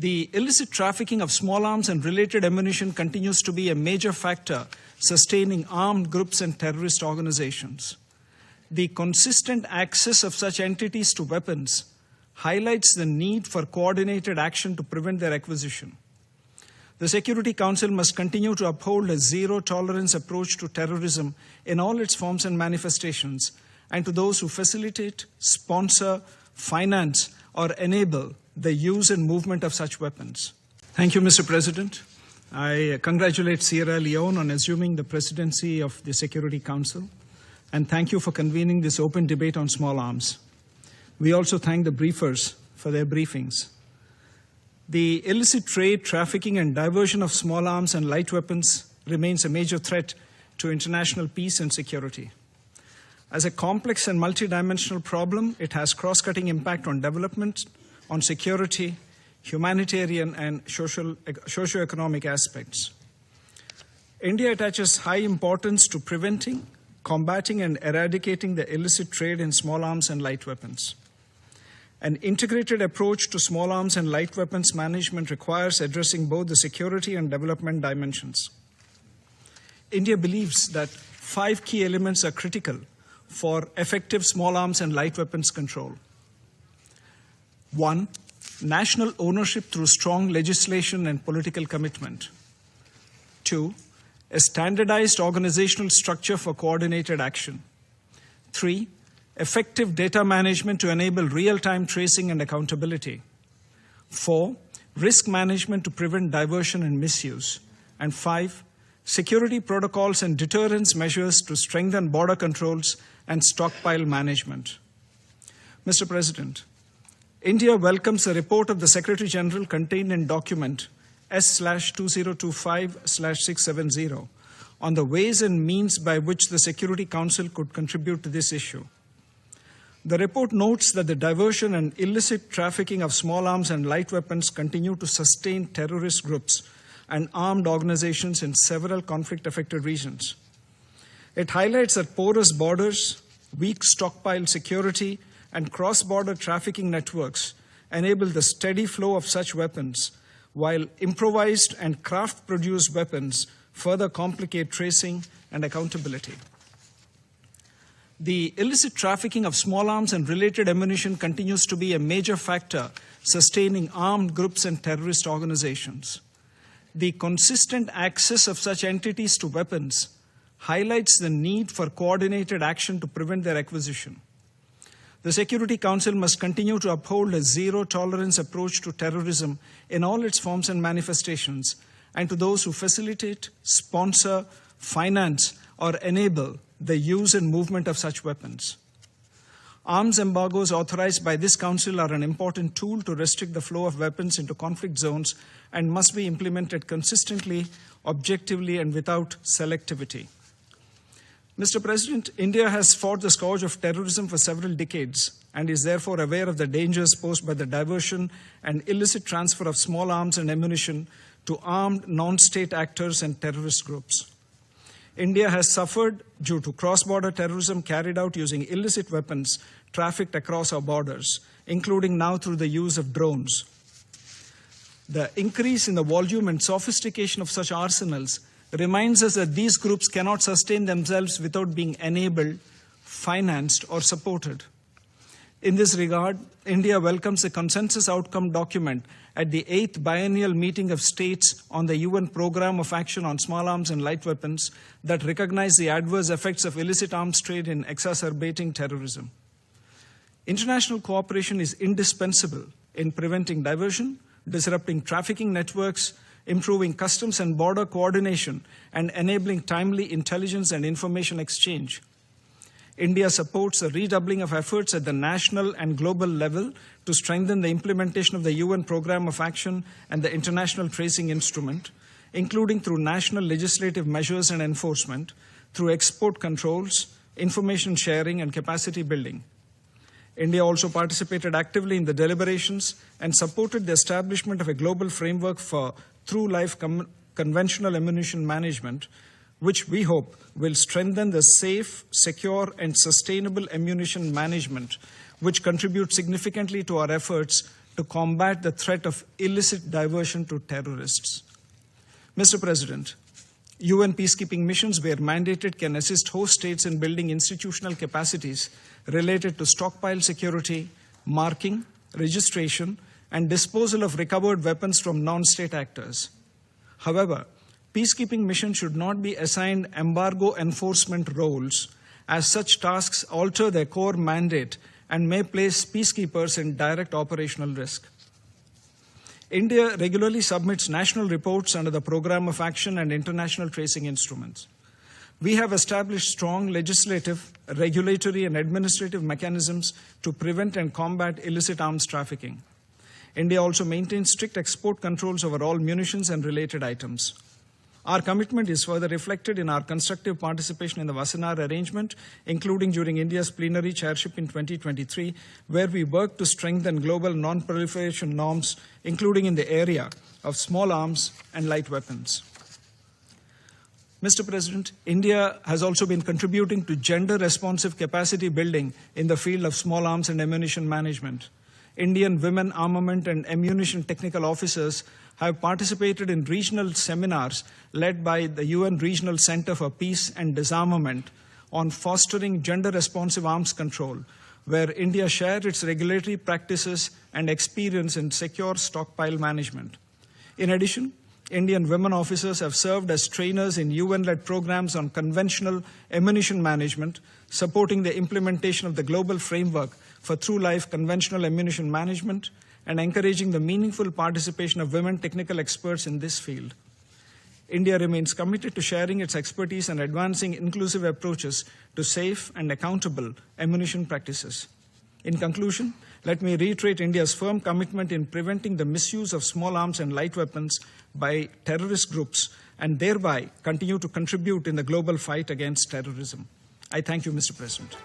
The illicit trafficking of small arms and related ammunition continues to be a major factor sustaining armed groups and terrorist organizations. The consistent access of such entities to weapons highlights the need for coordinated action to prevent their acquisition. The Security Council must continue to uphold a zero-tolerance approach to terrorism in all its forms and manifestations, and to those who facilitate, sponsor, finance, or enable the use and movement of such weapons. Thank you, Mr. President. I congratulate Sierra Leone on assuming the presidency of the Security Council, and thank you for convening this open debate on small arms. We also thank the briefers for their briefings. The illicit trade, trafficking, and diversion of small arms and light weapons remains a major threat to international peace and security. As a complex and multidimensional problem, it has cross-cutting impact on development, on security, humanitarian, and socio-economic aspects. India attaches high importance to preventing, combating, and eradicating the illicit trade in small arms and light weapons. An integrated approach to small arms and light weapons management requires addressing both the security and development dimensions. India believes that 5 key elements are critical for effective small arms and light weapons control. 1. National ownership through strong legislation and political commitment. 2. A standardized organizational structure for coordinated action. 3. Effective data management to enable real-time tracing and accountability. 4. Risk management to prevent diversion and misuse. And 5. Security protocols and deterrence measures to strengthen border controls and stockpile management. Mr. President, India welcomes the report of the Secretary General contained in document S/2025/670 on the ways and means by which the Security Council could contribute to this issue. The report notes that the diversion and illicit trafficking of small arms and light weapons continue to sustain terrorist groups and armed organizations in several conflict-affected regions. It highlights that porous borders, weak stockpile security, and cross-border trafficking networks enable the steady flow of such weapons, while improvised and craft-produced weapons further complicate tracing and accountability. The illicit trafficking of small arms and related ammunition continues to be a major factor sustaining armed groups and terrorist organizations. The consistent access of such entities to weapons highlights the need for coordinated action to prevent their acquisition. The Security Council must continue to uphold a zero-tolerance approach to terrorism in all its forms and manifestations, and to those who facilitate, sponsor, finance, or enable the use and movement of such weapons. Arms embargoes authorized by this Council are an important tool to restrict the flow of weapons into conflict zones and must be implemented consistently, objectively, and without selectivity. Mr. President, India has fought the scourge of terrorism for several decades and is therefore aware of the dangers posed by the diversion and illicit transfer of small arms and ammunition to armed non-state actors and terrorist groups. India has suffered due to cross-border terrorism carried out using illicit weapons trafficked across our borders, including now through the use of drones. The increase in the volume and sophistication of such arsenals reminds us that these groups cannot sustain themselves without being enabled, financed, or supported. In this regard, India welcomes the consensus outcome document at the 8th Biennial Meeting of States on the UN Programme of Action on Small Arms and Light Weapons that recognize the adverse effects of illicit arms trade in exacerbating terrorism. International cooperation is indispensable in preventing diversion, disrupting trafficking networks, improving customs and border coordination, and enabling timely intelligence and information exchange. India supports the redoubling of efforts at the national and global level to strengthen the implementation of the UN Programme of Action and the International Tracing Instrument, including through national legislative measures and enforcement, through export controls, information sharing, and capacity building. India also participated actively in the deliberations and supported the establishment of a global framework for through-life conventional ammunition management, which we hope will strengthen the safe, secure, and sustainable ammunition management, which contributes significantly to our efforts to combat the threat of illicit diversion to terrorists. Mr. President, UN peacekeeping missions where mandated can assist host states in building institutional capacities related to stockpile security, marking, registration, and disposal of recovered weapons from non-state actors. However, peacekeeping missions should not be assigned embargo enforcement roles, as such tasks alter their core mandate and may place peacekeepers in direct operational risk. India regularly submits national reports under the Programme of Action and international tracing instruments. We have established strong legislative, regulatory, and administrative mechanisms to prevent and combat illicit arms trafficking. India also maintains strict export controls over all munitions and related items. Our commitment is further reflected in our constructive participation in the Wassenaar arrangement, including during India's plenary chairship in 2023, where we work to strengthen global non-proliferation norms, including in the area of small arms and light weapons. Mr. President, India has also been contributing to gender-responsive capacity building in the field of small arms and ammunition management. Indian women armament and ammunition technical officers have participated in regional seminars led by the UN Regional Center for Peace and Disarmament on fostering gender-responsive arms control, where India shared its regulatory practices and experience in secure stockpile management. In addition, Indian women officers have served as trainers in UN-led programs on conventional ammunition management, supporting the implementation of the global framework for through-life conventional ammunition management and encouraging the meaningful participation of women technical experts in this field. India remains committed to sharing its expertise and advancing inclusive approaches to safe and accountable ammunition practices. In conclusion, let me reiterate India's firm commitment in preventing the misuse of small arms and light weapons by terrorist groups and thereby continue to contribute in the global fight against terrorism. I thank you, Mr. President.